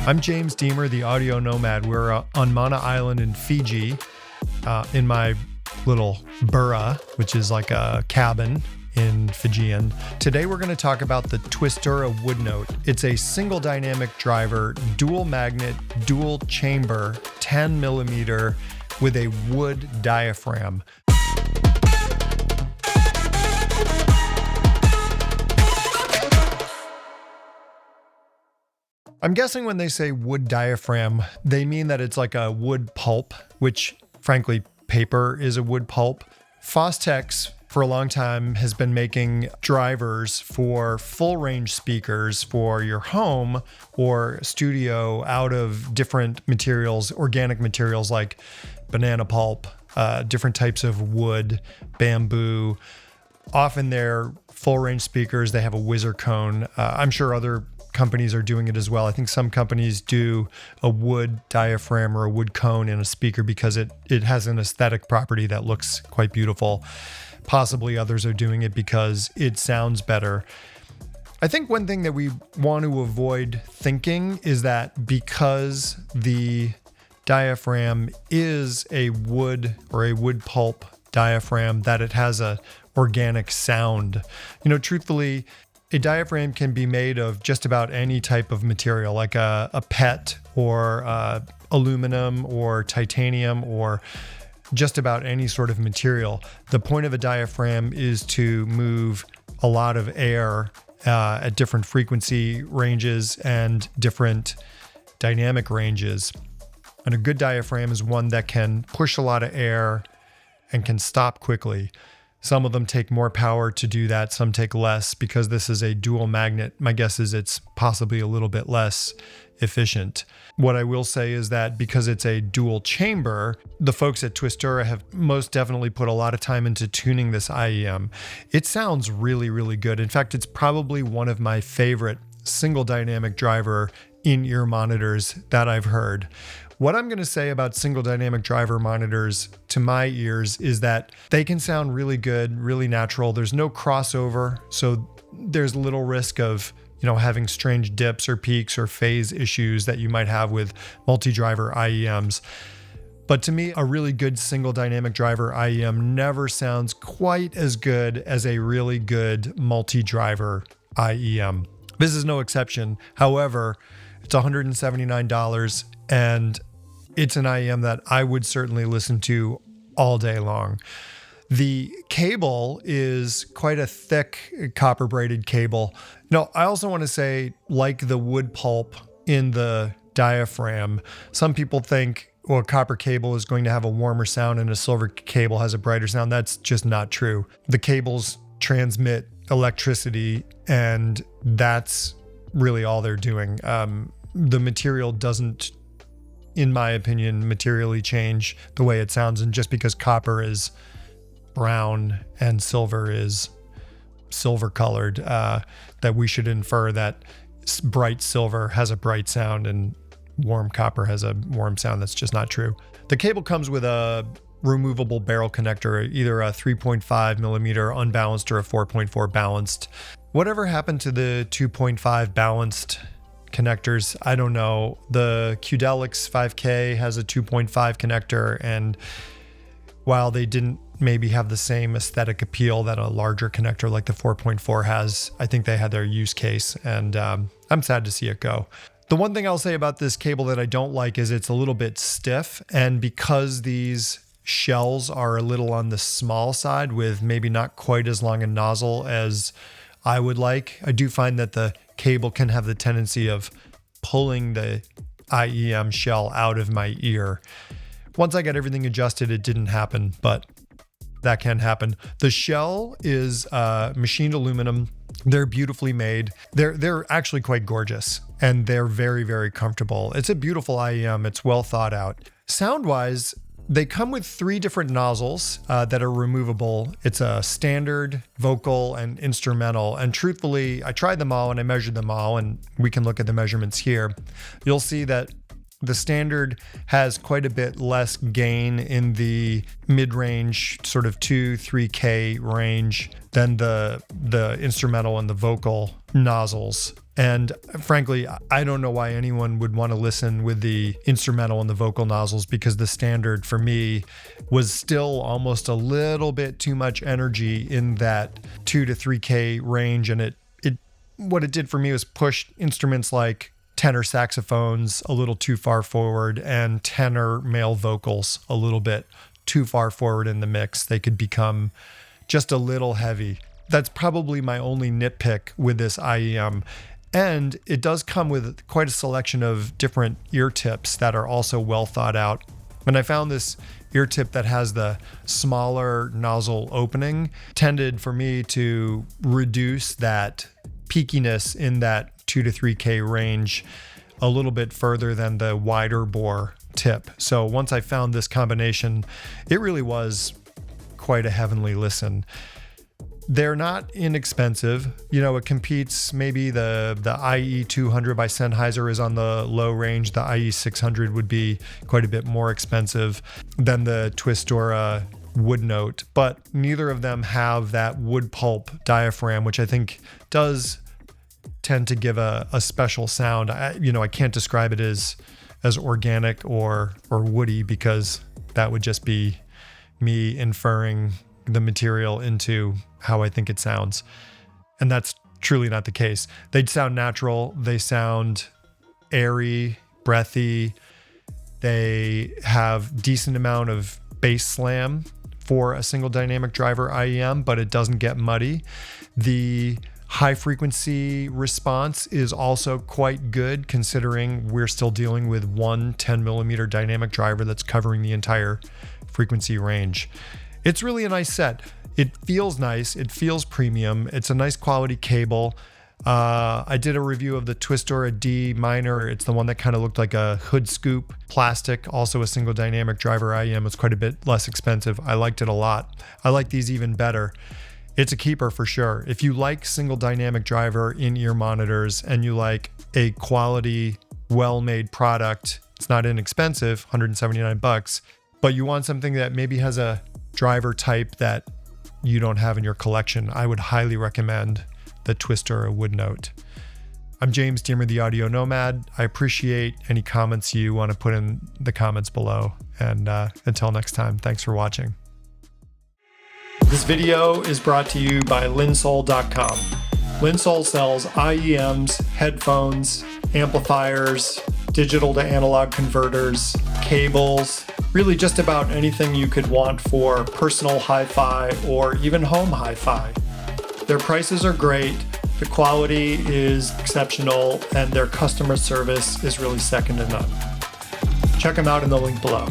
I'm James Demer, the audio nomad. We're on Mana Island in Fiji, in my little burra, which is like a cabin in Fijian. Today we're going to talk about the TWISTURA WoodNote. It's a single dynamic driver, dual magnet, dual chamber, 10 millimeter with a wood diaphragm. I'm guessing when they say wood diaphragm, they mean that it's like a wood pulp, which frankly, paper is a wood pulp. Fostex for a long time has been making drivers for full range speakers for your home or studio out of different materials, organic materials like banana pulp, different types of wood, bamboo. Often they're full range speakers. They have a whizzer cone. I'm sure other companies are doing it as well. I think some companies do a wood diaphragm or a wood cone in a speaker because it has an aesthetic property that looks quite beautiful. Possibly others are doing it because it sounds better. I think one thing that we want to avoid thinking is that because the diaphragm is a wood or a wood pulp diaphragm, that it has a organic sound. Truthfully, a diaphragm can be made of just about any type of material, like a PET or aluminum or titanium or just about any sort of material. The point of a diaphragm is to move a lot of air at different frequency ranges and different dynamic ranges. And a good diaphragm is one that can push a lot of air and can stop quickly. Some of them take more power to do that. Some take less. Because this is a dual magnet, my guess is it's possibly a little bit less efficient. What I will say is that because it's a dual chamber, the folks at TWISTURA have most definitely put a lot of time into tuning this IEM. It sounds really, really good. In fact, it's probably one of my favorite single dynamic driver in-ear monitors that I've heard. What I'm going to say about single dynamic driver monitors to my ears is that they can sound really good, really natural. There's no crossover, so there's little risk of, having strange dips or peaks or phase issues that you might have with multi-driver IEMs. But to me, a really good single dynamic driver IEM never sounds quite as good as a really good multi-driver IEM. This is no exception. However, it's $179 and it's an IEM that I would certainly listen to all day long. The cable is quite a thick copper braided cable. Now, I also want to say, like the wood pulp in the diaphragm, some people think, well, copper cable is going to have a warmer sound and a silver cable has a brighter sound. That's just not true. The cables transmit electricity and that's really all they're doing. The material doesn't, in my opinion, materially change the way it sounds. And just because copper is brown and silver is silver colored, that we should infer that bright silver has a bright sound and warm copper has a warm sound. That's just not true. The cable comes with a removable barrel connector, either a 3.5 millimeter unbalanced or a 4.4 balanced. Whatever happened to the 2.5 balanced connectors? I don't know. The Qdelix 5K has a 2.5 connector, and while they didn't maybe have the same aesthetic appeal that a larger connector like the 4.4 has, I think they had their use case, and I'm sad to see it go. The one thing I'll say about this cable that I don't like is it's a little bit stiff, and because these shells are a little on the small side with maybe not quite as long a nozzle as I would like, I do find that the cable can have the tendency of pulling the IEM shell out of my ear. Once I got everything adjusted, it didn't happen, but that can happen. The shell is machined aluminum. They're beautifully made. They're actually quite gorgeous, and they're very, very comfortable. It's a beautiful IEM. It's well thought out. Sound-wise, they come with 3 different nozzles that are removable. It's a standard, vocal, and instrumental. And truthfully, I tried them all and I measured them all, and we can look at the measurements here. You'll see that The standard has quite a bit less gain in the mid-range, sort of 2-3K range than the instrumental and the vocal nozzles. And frankly, I don't know why anyone would want to listen with the instrumental and the vocal nozzles, because the standard for me was still almost a little bit too much energy in that 2 to 3K range. And what it did for me was push instruments like tenor saxophones a little too far forward and tenor male vocals a little bit too far forward in the mix. They could become just a little heavy. That's probably my only nitpick with this IEM. And it does come with quite a selection of different ear tips that are also well thought out. And I found this ear tip that has the smaller nozzle opening tended for me to reduce that peakiness in that 2 to 3K range a little bit further than the wider bore tip. So once I found this combination, it really was quite a heavenly listen. They're not inexpensive. It competes. Maybe the IE200 by Sennheiser is on the low range. The IE600 would be quite a bit more expensive than the TWISTURA WoodNote, but neither of them have that wood pulp diaphragm, which I think does tend to give a special sound. I can't describe it as organic or woody, because that would just be me inferring the material into how I think it sounds. And that's truly not the case. They sound natural. They sound airy, breathy. They have decent amount of bass slam for a single dynamic driver IEM, but it doesn't get muddy. The high frequency response is also quite good, considering we're still dealing with one 10mm dynamic driver that's covering the entire frequency range. It's really a nice set. It feels nice. It feels premium. It's a nice quality cable. I did a review of the TWISTURA D minor. It's the one that kind of looked like a hood scoop plastic, also a single dynamic driver IEM. It's quite a bit less expensive. I liked it a lot. I like these even better. It's a keeper for sure. If you like single dynamic driver in-ear monitors and you like a quality, well-made product, it's not inexpensive, $179, but you want something that maybe has a driver type that you don't have in your collection, I would highly recommend the TWISTURA WoodNote. I'm James Demer, the Audio Nomad. I appreciate any comments you want to put in the comments below. And until next time, thanks for watching. This video is brought to you by Linsoul.com. Linsoul sells IEMs, headphones, amplifiers, digital to analog converters, cables, really just about anything you could want for personal hi-fi or even home hi-fi. Their prices are great, the quality is exceptional, and their customer service is really second to none. Check them out in the link below.